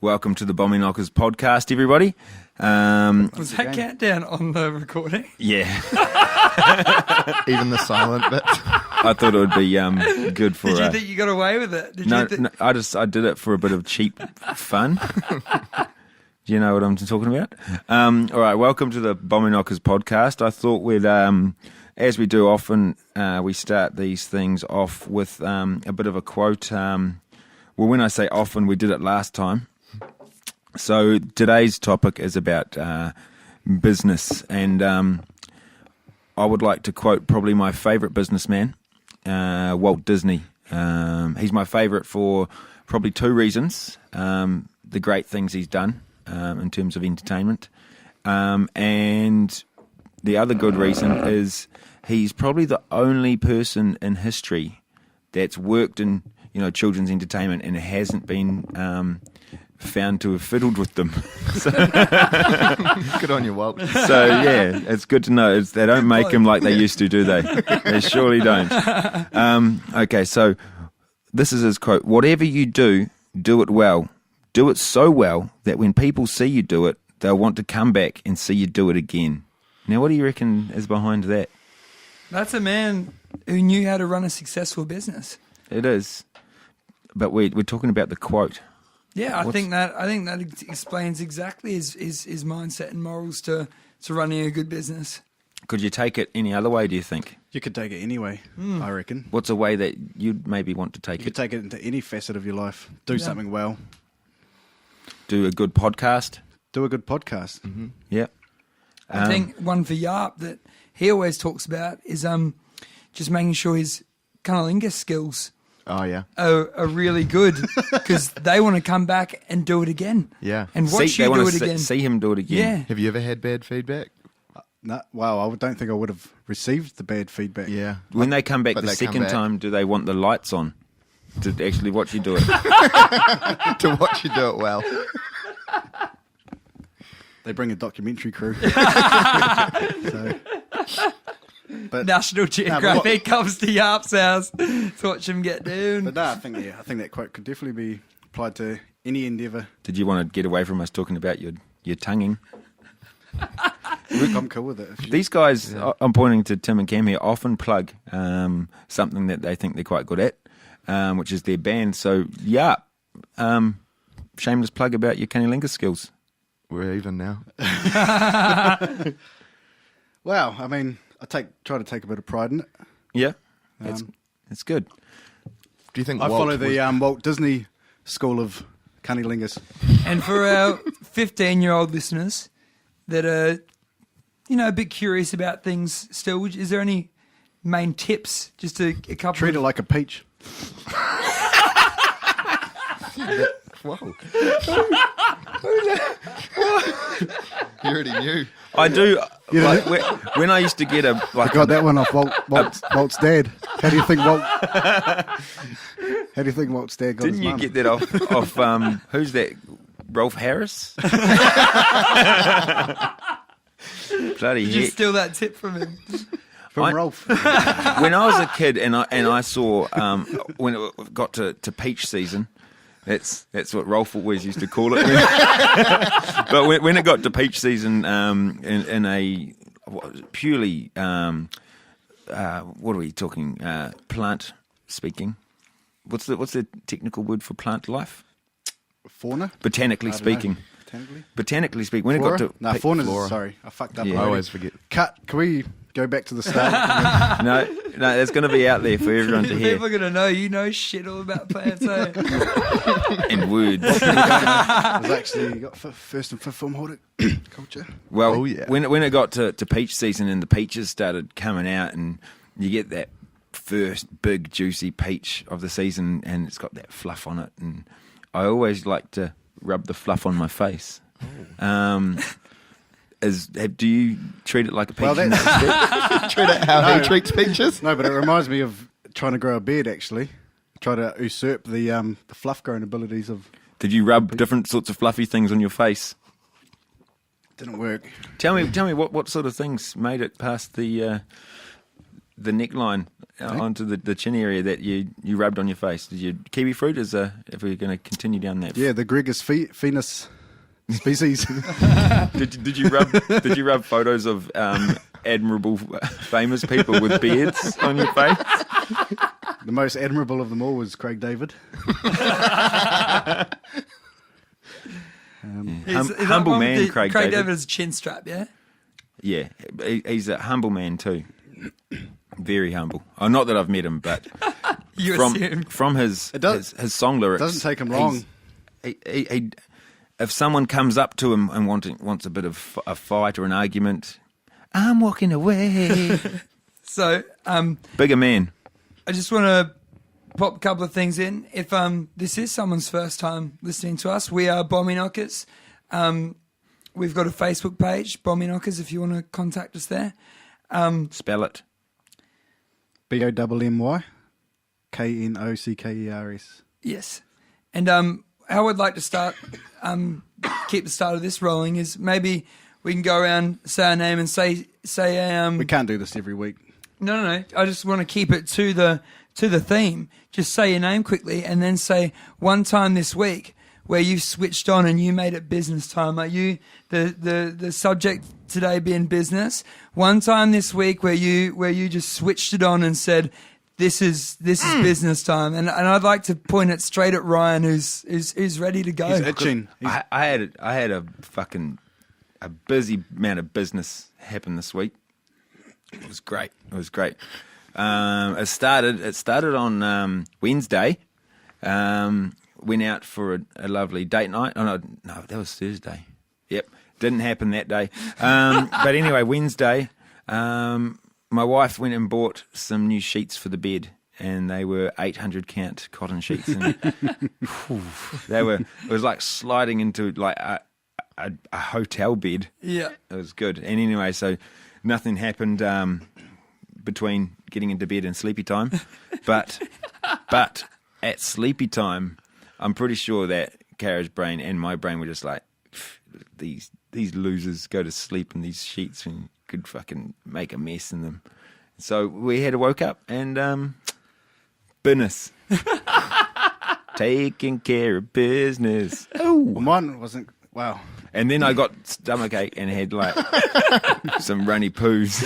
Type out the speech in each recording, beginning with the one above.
Welcome to the Bommyknockers podcast, everybody. Was that countdown on the recording? Yeah, Even the silent bit. I thought it would be good for. Did you think you got away with it? No, I did it for a bit of cheap fun. Do you know what I'm talking about? All right, welcome to the Bommyknockers podcast. I thought we'd, as we do often, we start these things off with a bit of a quote. Well, when I say often, we did it last time. So today's topic is about business, and I would like to quote probably my favourite businessman, Walt Disney. He's my favourite for probably two reasons: the great things he's done in terms of entertainment, and the other good reason is he's probably the only person in history that's worked in children's entertainment and hasn't been found to have fiddled with them. Good on you, Walt. So yeah, it's good to know. They don't make them like they used to, do they? They surely don't. Okay, so this is his quote: "Whatever you do, do it well. Do it so well that when people see you do it, they'll want to come back and see you do it again." Now, what do you reckon is behind that? That's a man who knew how to run a successful business. It is, but we're talking about the quote. Yeah, I think that explains exactly his mindset and morals to running a good business. Could you take it any other way, do you think? You could take it any way, I reckon. What's a way that you'd maybe want to take You it? could take it into any facet of your life. Do something well. Do a good podcast. Do a good podcast. Mm-hmm. Yep. I think one for Yarp that he always talks about is just making sure his cunnilingus skills Oh, yeah. are really good because they want to come back and do it again. Yeah. And watch you do it again. See him do it again. Yeah. Have you ever had bad feedback? No, well, I don't think I would have received the bad feedback. Yeah. When they come back But the they come second back. time, do they want the lights on to actually watch you do it? To watch you do it well. They bring a documentary crew. But National Geographic comes to Yarp's house to watch him get down. no, I think that quote could definitely be applied to any endeavour. Did you want to get away from us talking about your tonguing? I'm cool with it. These guys, I'm pointing to Tim and Cam here, often plug something that they think they're quite good at, which is their band. So, shameless plug about your cunnilingus skills. We're even now. Well, I mean, try to take a bit of pride in it. Yeah, it's good. Do you think I Walt follow the Walt Disney school of cunnilingus. And for our 15-year-old listeners that are, a bit curious about things still, is there any main tips? Just a couple. Treat it like a peach. Whoa. You already knew. I do. Like, when I used to get I got that one off Walt's dad. How do you think Walt's dad got didn't his you mum? get that off who's that? Rolf Harris? Bloody Did you heck. steal that tip from him? From Rolf. When I was a kid and I saw when it got to peach season, that's what Rolf always used to call it. But when it got to peach season, in a purely what are we talking? Plant speaking. What's the technical word for plant life? Fauna? Botanically I don't speaking. know. Botanically? Botanically speaking, when Flora? it got to No, fauna. Sorry, I fucked up. Yeah. I already. always forget. Cut. Can we go back to the start? no, that's going to be out there for everyone to hear. People are going to know you know shit all about plants, eh? In words. I was actually got first and fifth form horticulture. Well, Oh, yeah. when it got to peach season and the peaches started coming out and you get that first big juicy peach of the season and it's got that fluff on it, and I always like to rub the fluff on my face. Do you treat it like a peach? Well, in that respect? Treat it how he treats peaches. No, but it reminds me of trying to grow a beard, actually. Try to usurp the fluff growing abilities of... Did you rub different sorts of fluffy things on your face? Didn't work. Tell me what sort of things made it past the the neckline onto the chin area that you rubbed on your face. Did you kiwi fruit? If we're going to continue down that? Yeah, the Gregus Venus species. Did you rub photos of admirable famous people with beards on your face? The most admirable of them all was Craig David. Humble man, Craig David. David is a chin strap, yeah? Yeah, he's a humble man too. Very humble. Oh, not that I've met him, but from his song lyrics, It doesn't take him long. He, if someone comes up to him and wants a bit of a fight or an argument, I'm walking away. So, Bigger man. I just want to pop a couple of things in. If this is someone's first time listening to us, we are Bommyknockers. We've got a Facebook page, Bommyknockers, if you want to contact us there. Spell it. BOMMYKNOCKERS. Yes. And how I'd like to start, keep the start of this rolling is maybe we can go around, say our name and say We can't do this every week. No. I just want to keep it to the theme. Just say your name quickly and then say one time this week where you switched on and you made it business time. Are you the subject today being business? One time this week where you just switched it on and said, This is business time, and I'd like to point it straight at Ryan, who's ready to go. He's itching. I had a busy amount of business happen this week. It was great. It started on Wednesday. Went out for a lovely date night. Oh no, that was Thursday. Yep, didn't happen that day. But anyway, Wednesday, my wife went and bought some new sheets for the bed, and they were 800 count cotton sheets. And it was like sliding into like a hotel bed. Yeah, it was good. And anyway, so nothing happened between getting into bed and sleepy time, but at sleepy time, I'm pretty sure that Kara's brain and my brain were just like, these losers go to sleep in these sheets and could fucking make a mess in them. So we had to woke up and business. Taking care of business. Well, mine wasn't. Wow. And then I got stomachache and had like some runny poos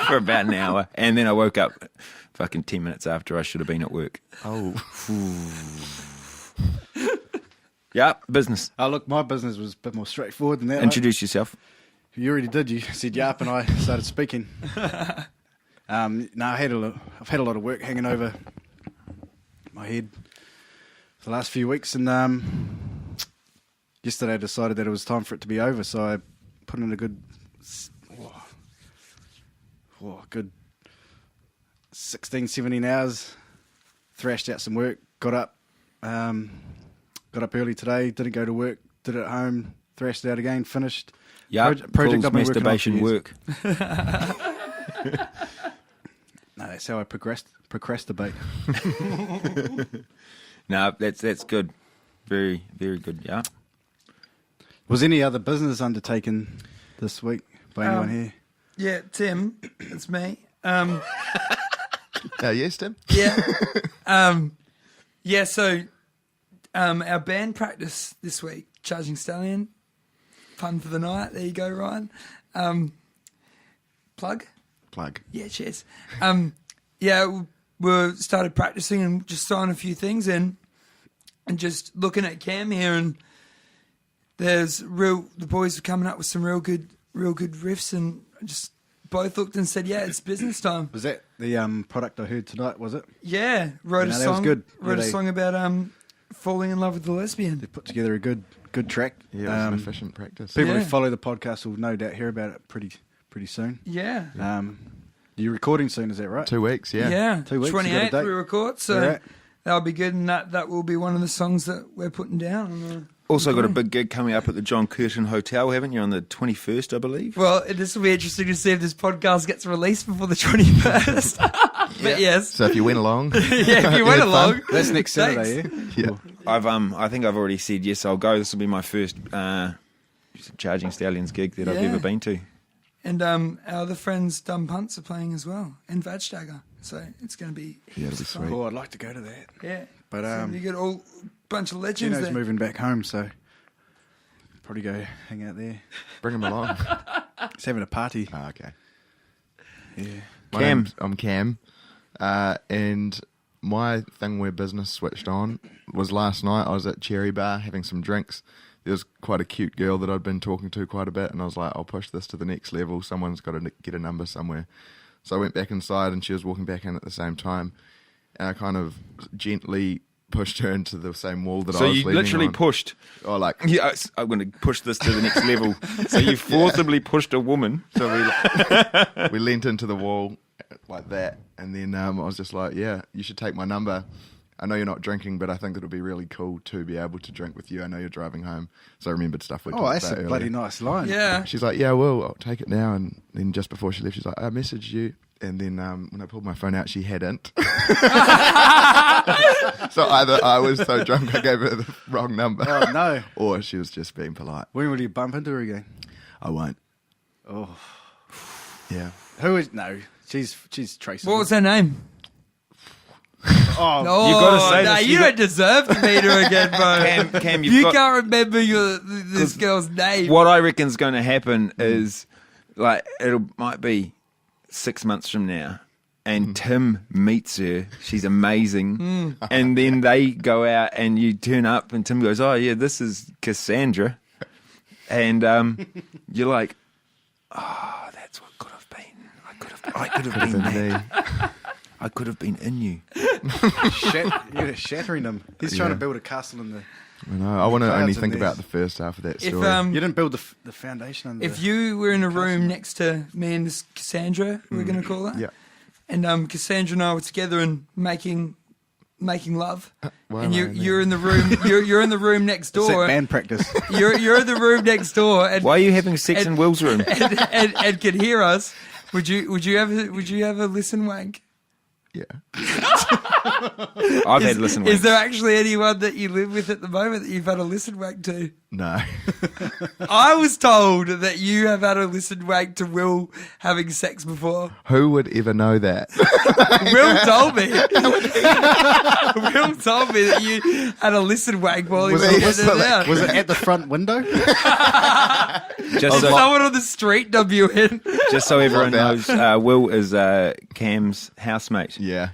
for about an hour. And then I woke up fucking 10 minutes after I should have been at work. Oh. Yep, business. Oh, look, my business was a bit more straightforward than that. Introduce yourself. You already did. You said yap, and I started speaking. No, I've had a lot of work hanging over my head for the last few weeks, and yesterday I decided that it was time for it to be over. So I put in a good 16, 17 hours, thrashed out some work, got up early today, didn't go to work, did it at home, thrashed it out again, finished. Yeah, project I've been masturbation working on for years. work. No, that's how I procrastinate. No, that's good. Very, very good. Yeah. Was any other business undertaken this week by anyone here? Yeah, Tim, it's me. Yes, Tim? Yeah. So our band practice this week, Charging Stallion, fun for the night. There you go, Ryan. Plug? Yeah, cheers. We started practicing and just throwing a few things in and just looking at Cam here, and the boys were coming up with some real good riffs, and just both looked and said, yeah, it's business time. Was that the product I heard tonight, was it? Yeah, wrote a that song. was good. Wrote a song about falling in love with the lesbian. They put together a good track. Yeah, it was an efficient practice. People Yeah. who follow the podcast will no doubt hear about it pretty soon. Yeah. You're recording soon, is that right? 2 weeks, yeah. Yeah. 2 weeks, you got a 28th date? we record, so Alright. that'll be good, and that will be one of the songs that we're putting down. On the Also got a recording. big gig coming up at the John Curtin Hotel, haven't you, on the 21st, I believe? Well, this will be interesting to see if this podcast gets released before the 21st. But yes. So if you went along, Yeah, if you went along. That's next Thanks. Saturday, yeah? yeah. I think I've already said yes, I'll go. This will be my first Charging Stallions gig that I've Yeah. ever been to. And our other friends, Dumb Punts, are playing as well, and Vagstagger. So it's going to be Yeah, it'll be sweet. Oh, I'd like to go to that. yeah. But So you got all bunch of legends Gino's there. moving back home, so probably go hang out there. Bring him along. He's having a party. Ah, okay. Yeah. I'm Cam, and my thing where business switched on was last night. I was at Cherry Bar having some drinks. There was quite a cute girl that I'd been talking to quite a bit, and I was like, I'll push this to the next level. Someone's got to get a number somewhere. So I went back inside, and she was walking back in at the same time, and I kind of gently pushed her into the same wall that So I was you leaning literally on. pushed. Oh, like, Yeah, I'm going to push this to the next level. So you forcibly pushed a woman. so we leant into the wall like that, and then I was just like, yeah, you should take my number. I know you're not drinking, but I think it'll be really cool to be able to drink with you. I know you're driving home. So I remembered stuff we Oh, talked that's about a earlier. bloody nice line. Yeah. She's like, yeah, well, I'll take it now. And then just before she left, she's like, I messaged you. And then when I pulled my phone out, she hadn't. So either I was so drunk I gave her the wrong number. Oh, no. Or she was just being polite. When will you bump into her again? I won't. Oh. Yeah. Who is... No, she's Tracy. What was her name? Oh, Oh, gotta say no, this, you you don't deserve to meet her again, bro. Cam, you can't remember this girl's name. What I reckon's going to happen is, like, might be 6 months from now, and Tim meets her. She's amazing, and then they go out, and you turn up, and Tim goes, "Oh yeah, this is Cassandra," and you're like, "Oh, that's what could have been. I could have been that. I could have been in you." you're shattering him. He's trying to build a castle in the... I know. I want to Clouds only in think this. about the first half of that If story. You didn't build the foundation. And if you were in a room next to me and this Cassandra, we're going to call her, Yeah. and Cassandra and I were together and making love, Why and am I in you're in the room, you're in the room next It's door. that band practice. You're in the room next door, and Why are you having sex in Will's room? and can hear us. Would you ever listen wank? Yeah. I've had listen. Is there actually anyone that you live with at the moment that you've had a listen wank to? No. I was told that you have had a listen wank to Will having sex before. Who would ever know that? Will told me. Will told me that you had a listen wank while he was getting it out. Was it at the front window? just so, Someone on the street dub you in. just so everyone What knows, Will is Cam's housemate Yeah.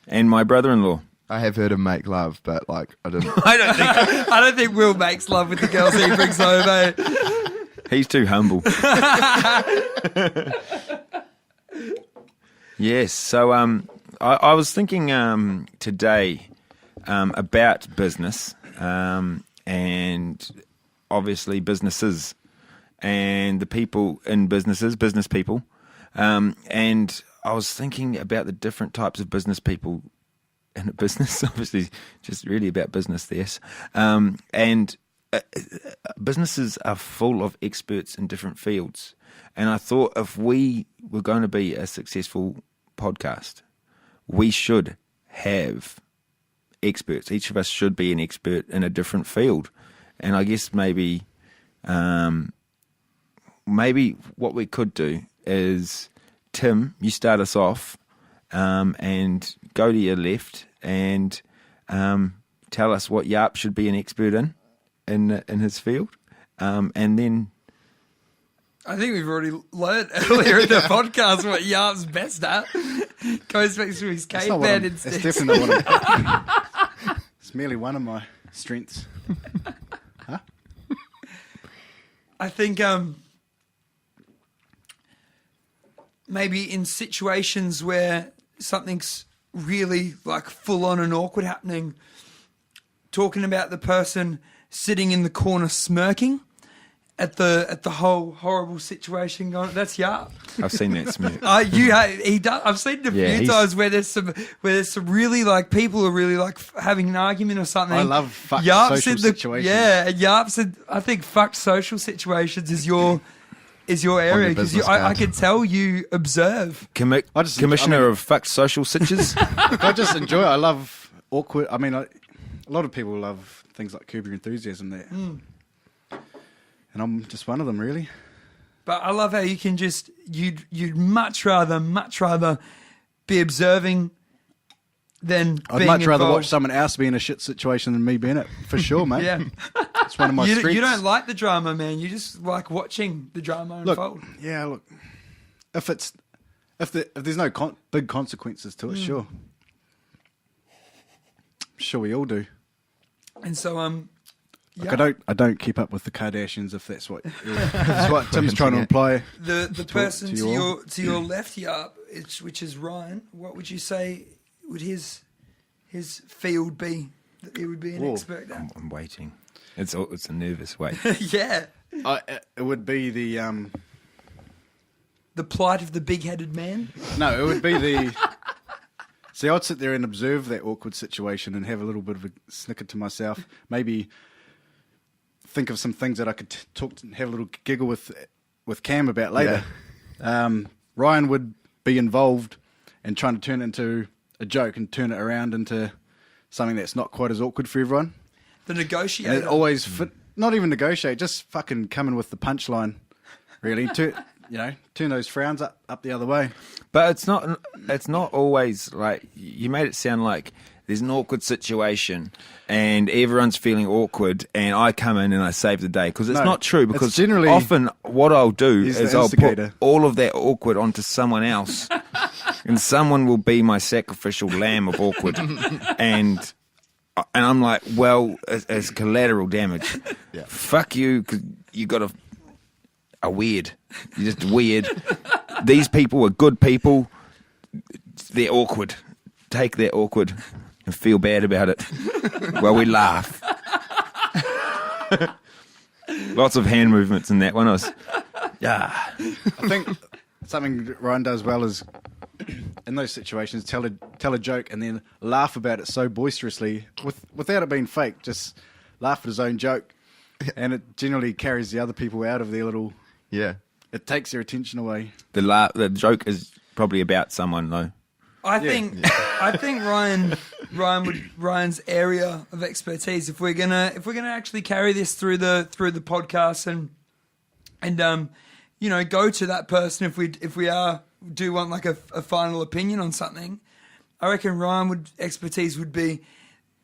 and my brother-in-law. I have heard him make love, but like I didn't. I don't think Will makes love with the girls he brings home, eh? He's too humble. Yes. So I was thinking today about business and obviously businesses and the people in businesses, business people. And I was thinking about the different types of business people in a business, obviously just really about business, yes. And businesses are full of experts in different fields. And I thought if we were going to be a successful podcast, we should have experts. Each of us should be an expert in a different field. And I guess maybe what we could do is, Tim, you start us off and go to your left and tell us what Yarp should be an expert in his field. And then I think we've already learned earlier in the podcast what Yarp's best at. Goes back to his It's not what caveman I'm- It's instincts. definitely not what I'm... It's merely one of my strengths. I think maybe in situations where something's really like full on and awkward happening, talking about the person sitting in the corner smirking at the whole horrible situation going. That's Yarp. I've seen that smirk. He does. I've seen it a Yeah, few he's- times where there's some really like people are really like having an argument or something. I love fucked Yarp's social in the- situations. Yeah, and Yarp said, I think fucked social situations is your area because business I card. can tell you observe. Commissioner of fucked social sitches. I just enjoy it. I love awkward... I mean, a lot of people love things like Curb Your Enthusiasm there. And I'm just one of them, really. But I love how you can just you'd much rather be observing than I'd being much rather involved. watch someone else be in a shit situation than me be in it, for sure, mate. Yeah, It's one of my strengths. you don't like the drama, man. You just like watching the drama unfold. Look, if there's no big consequences to it, sure. Sure, we all do. And so Like, I don't keep up with the Kardashians, if that's what Tim's trying to imply. the person to to you all. your left here, which is Ryan. What would you say would his field be that he would be an Whoa. expert at? I'm waiting. It's a nervous wait. Yeah, It would be the the plight of the big-headed man. no, it would be the. See, I'd sit there and observe that awkward situation and have a little bit of a snicker to myself. Maybe think of some things that I could have a little giggle with Cam about later. Ryan would be involved and trying to turn it into a joke and turn it around into something that's not quite as awkward for everyone. The And negotiator. it always fit. Not even negotiate, just fucking come in with the punchline. Really, turn those frowns up the other way. But it's not always like you made it sound like there's an awkward situation and everyone's feeling awkward and I come in and I save the day, because it's No, not true, it's because generally- often what I'll do He's is the I'll put instigator. all of that awkward onto someone else and someone will be my sacrificial lamb of awkward and I'm like, well, it's collateral damage. Yeah. Fuck you, because you got a weird. You're just weird. These people are good people. They're awkward. Take their awkward and feel bad about it while we laugh. Lots of hand movements in that one. I think something Ryan does well is in those situations tell a joke and then laugh about it so boisterously without it being fake. Just laugh at his own joke, and it generally carries the other people out of their little. Yeah. It takes their attention away. The joke is probably about someone though. I think Ryan's area of expertise. If we're gonna actually carry this through the podcast and go to that person if we do want like a final opinion on something, I reckon expertise would be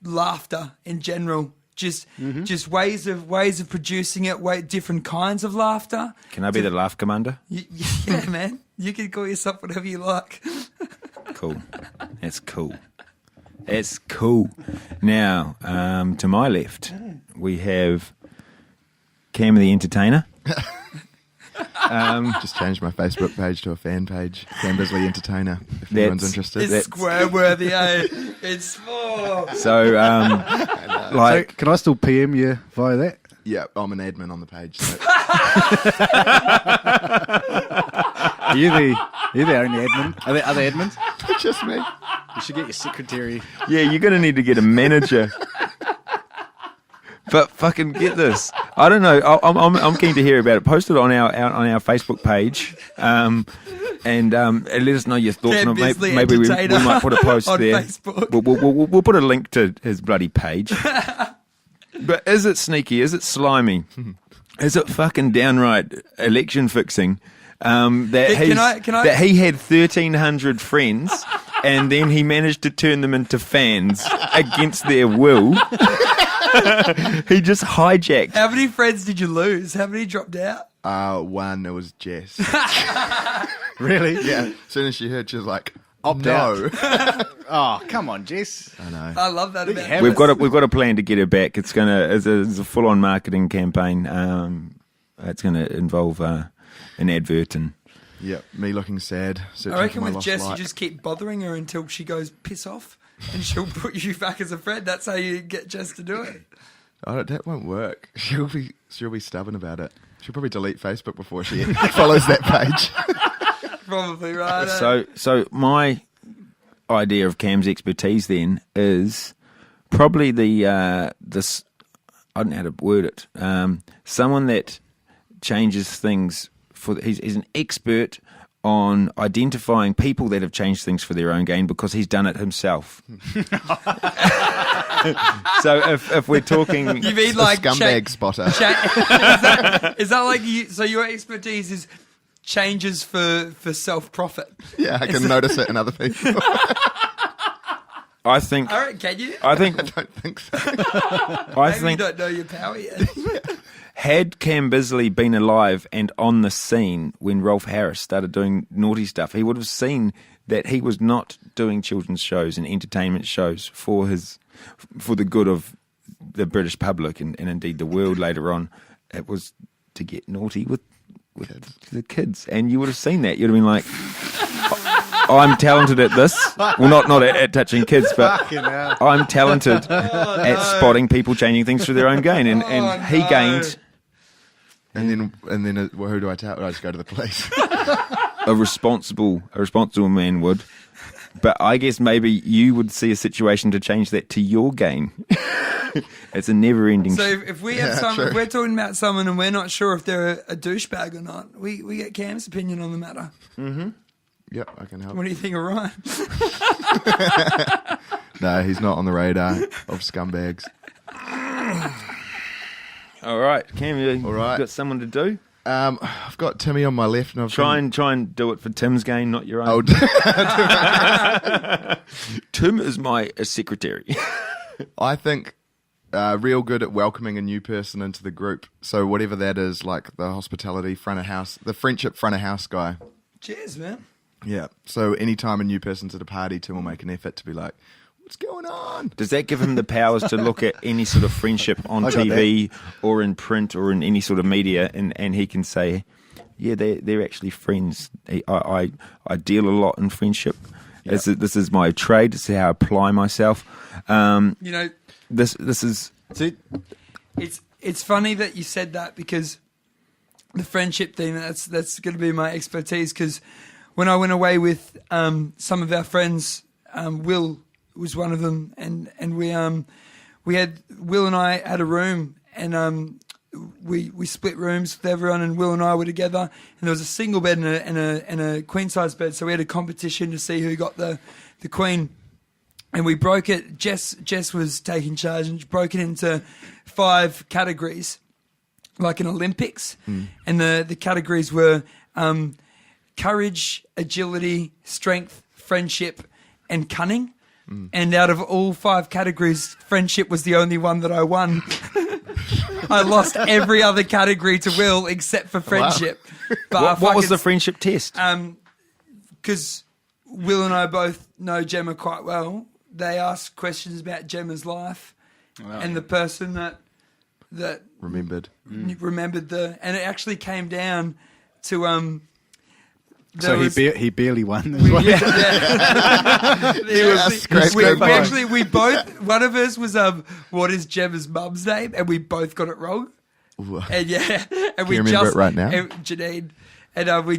laughter in general. Just ways of producing it, different kinds of laughter. Can I be the laugh commander? Yeah, man. You can call yourself whatever you like. Cool. That's cool. It's cool. Now, to my left, we have Cam the Entertainer. Just changed my Facebook page to a fan page. Cam Bisley Entertainer, if That's- anyone's interested. It's square worthy, eh? It's small. So, So can I still PM you via that? Yeah, I'm an admin on the page. So Are you the only admin? Are there other admins? just me. You should get your secretary. yeah, you're going to need to get a manager. But fucking get this. I don't know. I'm keen to hear about it. Post it on our Facebook page, and let us know your thoughts Cam on it. Bisley Maybe we Entertainer might put a post on there. Facebook. We'll put a link to his bloody page. But is it sneaky? Is it slimy? Is it fucking downright election fixing? That he had 1,300 friends, and then he managed to turn them into fans against their will. He just hijacked. How many friends did you lose? How many dropped out? One, it was Jess. Really? Yeah. As soon as she heard, she was like, Opt no. Oh, come on, Jess. I know. I love that about have it. We've got a plan to get her back. It's a full on marketing campaign. It's gonna involve an advert and Yep, me looking sad. I reckon with Jess, like. you just keep bothering her until she goes piss off, and she'll put you back as a friend. That's how you get Jess to do it. That won't work. She'll be stubborn about it. She'll probably delete Facebook before she follows that page. Probably right. So my idea of Cam's expertise then is probably this. I don't know how to word it. Someone that changes things he's an expert on identifying people that have changed things for their own gain because he's done it himself. So if we're talking... You mean like scumbag spotter. is that like you? So your expertise is changes for self-profit. Yeah, I can notice it in other people. I think... All right, can you? I think... I don't think so. I Maybe you think... don't know your power yet. Had Cam Bisley been alive and on the scene when Rolf Harris started doing naughty stuff, he would have seen that he was not doing children's shows and entertainment shows for the good of the British public and indeed the world later on. It was to get naughty with the kids. And you would have seen that. You'd have been like, I'm talented at this. Well, not at touching kids, but I'm talented at spotting people changing things for their own gain. And he gained... And then well, who do I tell? I just go to the police. A responsible man would. But I guess maybe you would see a situation to change that to your gain. It's a never-ending... So if we have true. if we're talking about someone and we're not sure if they're a douchebag or not, we get Cam's opinion on the matter. Yep, I can help. What do you think of Ryan? No, he's not on the radar of scumbags. All right, Cam, you All right. got someone to do? I've got Timmy on my left, and I've Try and do it for Tim's gain, not your own. Oh, Tim is my secretary. I think real good at welcoming a new person into the group. So whatever that is, like the hospitality front of house, the friendship front of house guy. Cheers, man. Yeah. So anytime a new person's at a party, Tim will make an effort to be like, what's going on? Does that give him the powers to look at any sort of friendship on I got TV or in print or in any sort of media, and he can say, yeah, they're actually friends. I deal a lot in friendship. Yep. This is my trade. This is how I apply myself. This is... It's funny that you said that, because the friendship thing, that's going to be my expertise, because when I went away with some of our friends, Will was one of them, and we had Will and I had a room, and we split rooms with everyone, and Will and I were together, and there was a single bed and a queen size bed, so we had a competition to see who got the queen, and we broke it. Jess was taking charge and broke it into 5 categories, like an Olympics, and the categories were courage, agility, strength, friendship, and cunning. And out of all 5 categories, friendship was the only one that I won. I lost every other category to Will except for friendship. Wow. But what was the friendship test? Because Will and I both know Gemma quite well. They asked questions about Gemma's life and the person that Remembered. remembered and it actually came down to So he barely won. We both, one of us was what is Gemma's mum's name, and we both got it wrong. Ooh. And and you remember it right now? Janine, and we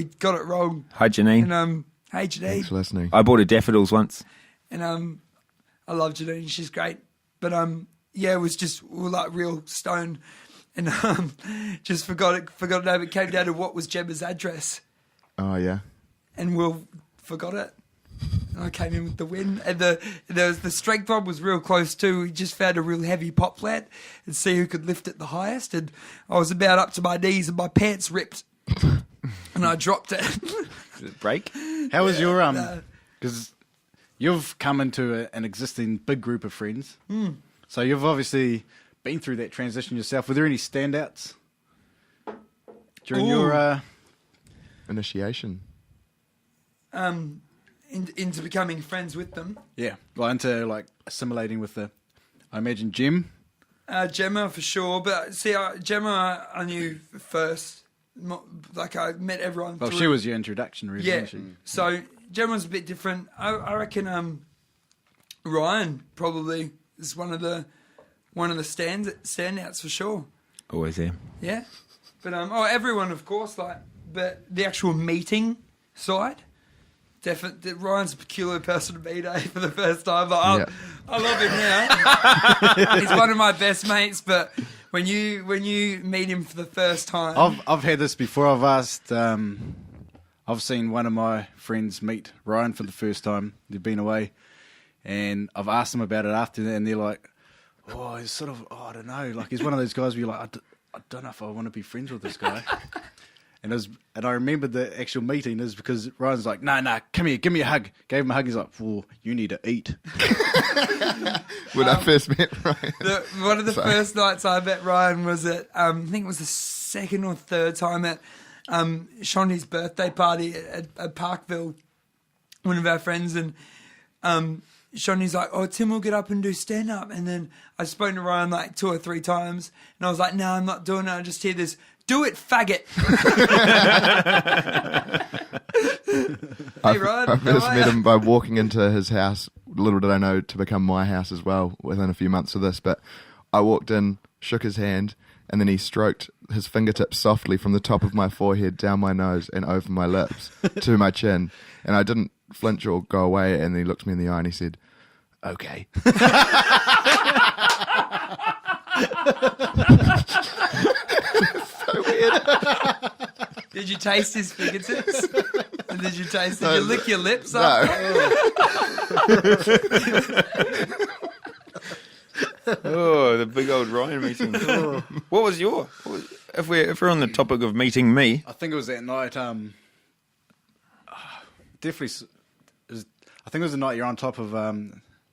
got it wrong. Hi, Janine. And hey Janine, Thanks for listening. I bought her daffodils once. and I love Janine, she's great. But it was just, we were like real stoned, and just forgot it. It came down to what was Gemma's address. Oh, yeah. And Will forgot it. And I came in with the win. And the strength one was real close too. We just found a real heavy pot plant and see who could lift it the highest. And I was about up to my knees and my pants ripped. And I dropped it. Did it break? How was your because you've come into an existing big group of friends, so you've obviously been through that transition yourself. Were there any standouts during your Initiation. Into becoming friends with them. into like assimilating with I imagine Gemma for sure, but see, Gemma I knew first. Like I met everyone. Well, she was your introduction, really. Yeah. Wasn't she? So Gemma's a bit different. I reckon Ryan probably is one of the standouts for sure. Always there. Yeah, but everyone of course, but the actual meeting side. Definitely, Ryan's a peculiar person to meet for the first time. I love him now. He's one of my best mates, but when you meet him for the first time, I've had this before. I've I've seen one of my friends meet Ryan for the first time. They've been away, and I've asked them about it after that, and they're like, "Oh, he's sort of, I don't know, like he's one of those guys where you're like, I don't know if I want to be friends with this guy." And I remember the actual meeting is because Ryan's like, "No, come here, give me a hug." Gave him a hug. He's like, "Well, you need to eat." When I first met Ryan. One of the first nights I met Ryan was at, I think it was the second or third time at Shonny's birthday party at Parkville, one of our friends, and Shonny's like, "Oh, Tim will get up and do stand-up." And then I spoke to Ryan like 2 or 3 times, and I was like, "No, I'm not doing it." I just hear this, "Do it, faggot." Hey, Ryan, I first how are met ya? him by walking into his house. Little did I know to become my house as well within a few months of this. But I walked in, shook his hand, and then he stroked his fingertips softly from the top of my forehead down my nose and over my lips to my chin. And I didn't flinch or go away. And then he looked me in the eye and he said, "Okay." So weird. Did you taste his fingertips? And did you lick your lips No. up? Oh, the big old Ryan meeting. What was if we're on the topic of meeting me? I think it was that night. Definitely. I think it was the night you're on top of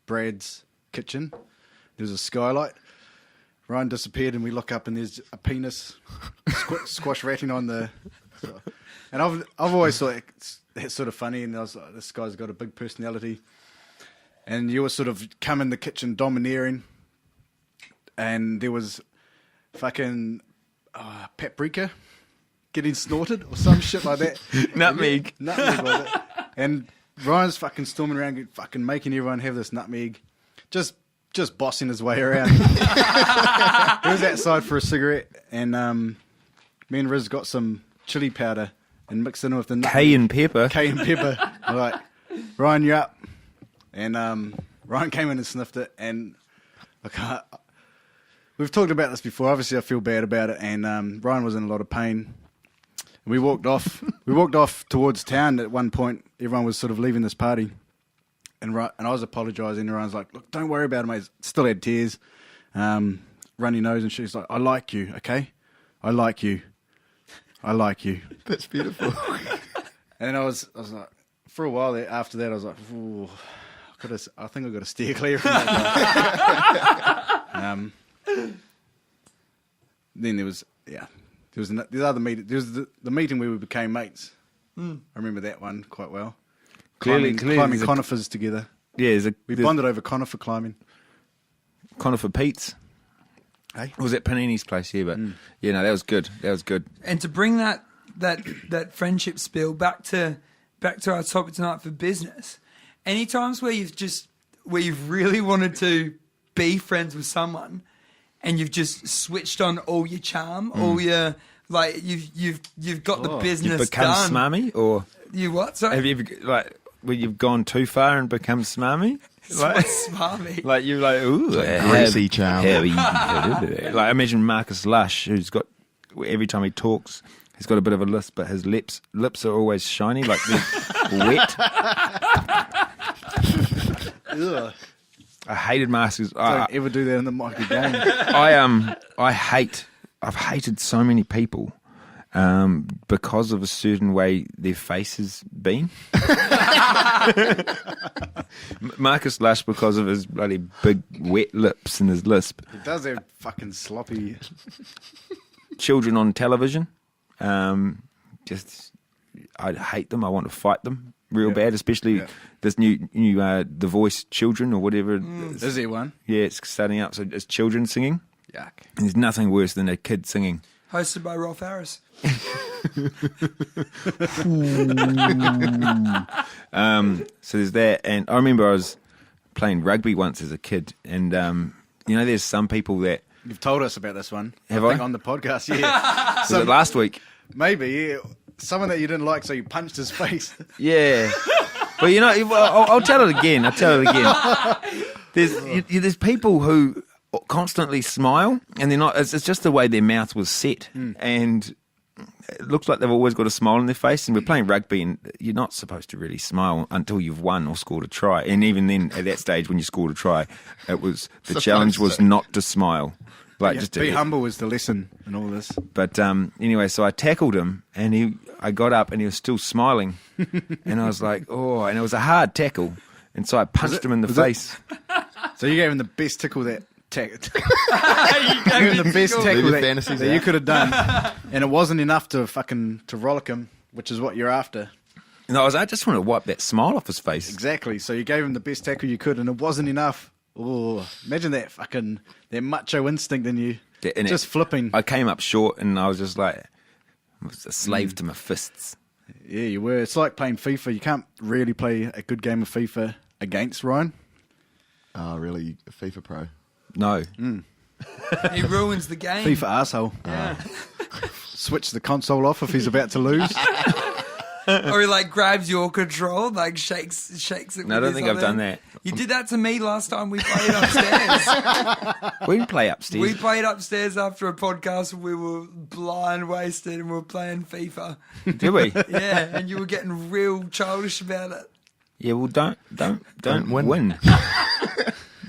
Brad's kitchen. There was a skylight. Ryan disappeared, and we look up, and there's a penis squash ratting on the. And I've always thought that's sort of funny, and I was like, this guy's got a big personality. And you were sort of come in the kitchen domineering, and there was fucking paprika getting snorted or some shit like that. Nutmeg. Nutmeg like that. And Ryan's fucking storming around, fucking making everyone have this nutmeg. Just bossing his way around. He was outside for a cigarette, and me and Riz got some chili powder and mixed it in with the nutmeg. Cayenne pepper. Cayenne pepper. I'm like, "Ryan, you up?" And Ryan came in and sniffed it, and we've talked about this before. Obviously, I feel bad about it, and Ryan was in a lot of pain. And we walked off. We walked off towards town. At one point, everyone was sort of leaving this party, and I was apologising. And Ryan's like, "Look, don't worry about it, mate." Still had tears, runny nose, and she's like, "I like you, okay? I like you. I like you." That's beautiful. And I was like, for a while there, after that, I was like, "Ooh, I think I've got to steer clear from that guy." Then there was the other meeting. There was the meeting where we became mates. I remember that one quite well. Clearly climbing there's a- conifers together. Yeah, We there's bonded over conifer climbing. Conifer Pete's. Hey? It was at Panini's place here, but yeah, no, that was good. That was good. And to bring that friendship spiel back to our topic tonight for business, any times where you've really wanted to be friends with someone and you've just switched on all your charm, all your like you've got the business You've become done. smarmy, or You what? Sorry. have you ever, like where you've gone too far and become smarmy? What's smarmy? Like you're like, ooh, greasy charm. Like imagine Marcus Lush, who's got every time he talks, he's got a bit of a lisp, but his lips are always shiny, like they're wet. Ugh. I hated Marcus. Don't ever do that in the mic again. I've hated so many people because of a certain way their face has been. Marcus Lush because of his bloody big wet lips and his lisp. He does have fucking sloppy. Children on television, just I hate them. I want to fight them real bad, especially this new The Voice children or whatever. Is there one? Yeah, it's starting up. So it's children singing. Yuck. And there's nothing worse than a kid singing. Hosted by Rolf Harris. So there's that, and I remember I was playing rugby once as a kid, and there's some people that You've told us about this one. Have I think I? on the podcast, yeah. was it last week. Maybe, yeah. Someone that you didn't like, so you punched his face. Yeah, but I'll tell it again. There's people who constantly smile, and they're not. It's just the way their mouth was set, and it looks like they've always got a smile on their face, and we're playing rugby, and you're not supposed to really smile until you've won or scored a try. And even then, at that stage, when you scored a try, it was the challenge was not to smile, like just to be humble was the lesson in all this. But anyway, so I tackled him, and I got up, and he was still smiling, and I was like, oh, and it was a hard tackle, and so I punched him in the face. So you gave him the best tickle that. You gave You him the best tackle your fantasies that you out. could have done, and it wasn't enough to rollick him, which is what you're after. No, I just want to wipe that smile off his face. Exactly. So you gave him the best tackle you could, and it wasn't enough. Oh, imagine that macho instinct in you, And just flipping. I came up short, and I was just like, I was a slave to my fists. Yeah, you were. It's like playing FIFA. You can't really play a good game of FIFA against Ryan. Oh, really? FIFA Pro. No. He ruins the game. FIFA arsehole. Yeah. Switch the console off if he's about to lose. Or he like grabs your control, like shakes it. No, I with don't his think I've other done hand. that. You did that to me last time we played upstairs. We can play upstairs. We played upstairs after a podcast. We were blind wasted and we were playing FIFA. Do we? Yeah, and you were getting real childish about it. Yeah, well, don't win. win.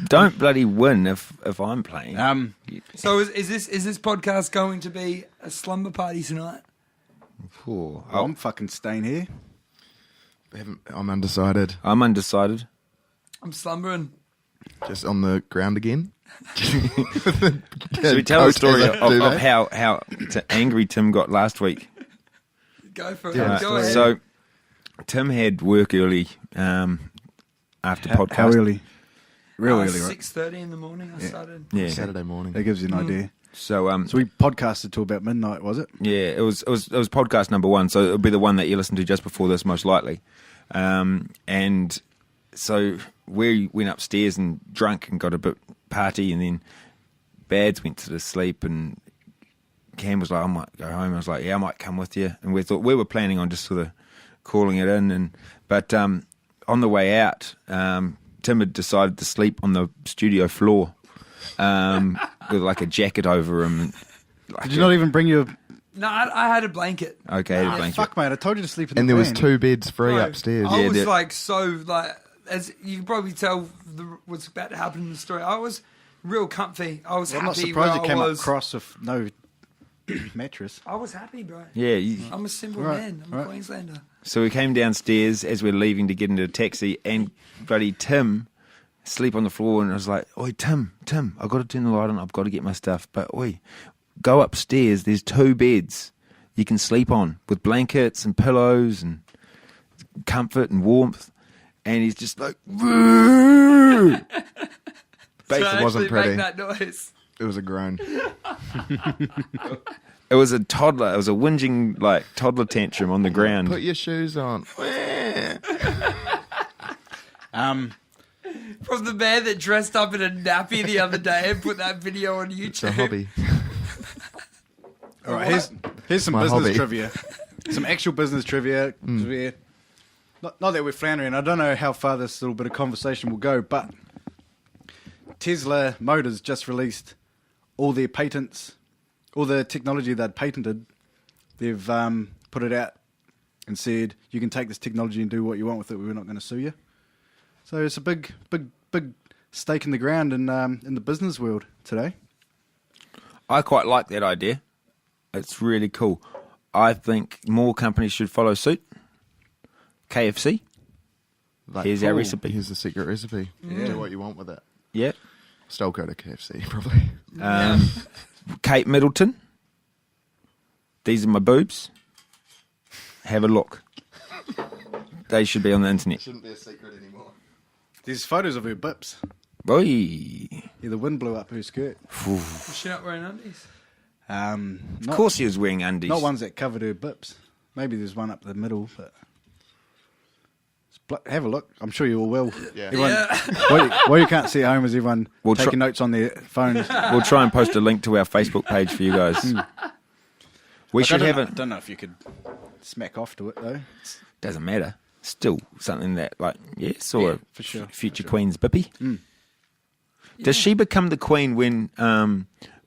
Don't bloody win if I'm playing. So is this podcast going to be a slumber party tonight? Oh, I'm fucking staying here. I'm undecided. I'm undecided. I'm slumbering. Just on the ground again. Should we tell a story of how angry Tim got last week? Go for it. Yeah. Go ahead. So Tim had work early after podcast. How early? Real early, right? 6:30 in the morning. I started. Yeah. Saturday morning. That gives you an idea. So So we podcasted till about midnight, was it? yeah, it was podcast number 1, so it'll be the one that you listened to just before this, most likely. And so we went upstairs and drunk and got a bit party, and then Bads went to sleep, and Cam was like, I might go home. I was like, yeah, I might come with you. And we thought we were planning on just sort of calling it in, but on the way out, Tim had decided to sleep on the studio floor with like a jacket over him. Did you not even bring your... No, I had a blanket. Okay, a blanket. Fuck, mate, I told you to sleep in And the there was van. 2 beds free Bro, upstairs. I Yeah, was that- like so like, as you can probably tell what's about to happen in the story. I was real comfy. I was I'm not happy surprised where you came I was. across with no mattress. I was happy, bro. Yeah, I'm a simple Right, man. I'm a right. Queenslander. so we came downstairs as we were leaving to get into a taxi, and bloody Tim sleep on the floor, and I was like, oi, Tim, I've got to turn the light on, I've got to get my stuff, but oi, go upstairs, there's 2 beds you can sleep on with blankets and pillows and comfort and warmth. And he's just like, So basically, it wasn't actually pretty. Make that noise. It was a groan. it was a toddler, it was a whinging like toddler tantrum on the ground. Put your shoes on. From the man that dressed up in a nappy the other day and put that video on YouTube. It's a hobby. All right, here's some My business hobby. trivia. Some actual business trivia. Not that we're floundering. I don't know how far this little bit of conversation will go, but Tesla Motors just released all their patents, all the technology they'd patented. They've put it out and said, you can take this technology and do what you want with it. We're not going to sue you. So it's a big stake in the ground in the business world today. I quite like that idea. It's really cool. I think more companies should follow suit. KFC. Here's our recipe. Here's the secret recipe. Yeah. Do what you want with it. Yeah. Still go to KFC, probably. Kate Middleton. These are my boobs. Have a look. They should be on the internet. Shouldn't be a secret anymore. There's photos of her bips. Boy. Yeah, the wind blew up her skirt. Was she not wearing undies? Of course he was wearing undies. Not ones that covered her bips. Maybe there's one up the middle, but have a look. I'm sure you all will. Yeah. Everyone, what you can't see at home is everyone We'll taking notes on their phones. We'll try and post a link to our Facebook page for you guys. We should have I it. don't know if you could smack off to it though. Doesn't matter. Still something that, like, saw a for sure, future for sure. Queen's bippy. Does she become the Queen when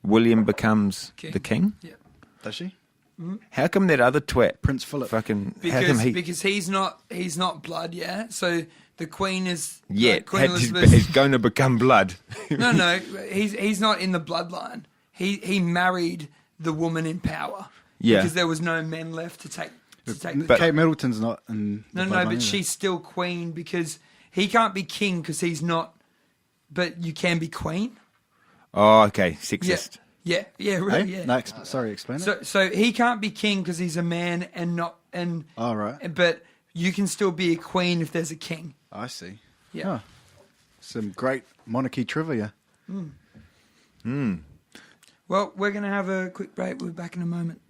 William becomes King. the King? Yeah. Does she? How come that other twat, Prince Philip. fucking, how come Because he's not blood, yeah. So the Queen is Queen he's Elizabeth. going to become blood. No, he's not in the bloodline. He married the woman in power. Yeah. Because there was no men left to take. But- Kate Middleton's not in the No, bloodline but either. she's still queen because he can't be king because he's not. But you can be queen. Oh, okay, sexist. Yeah, Hey? really, yeah. No, explain it. So he can't be king because he's a man and not and. All right. But you can still be a queen if there's a king. I see. Yeah. Oh, some great monarchy trivia. Well, we're gonna have a quick break. We'll be back in a moment.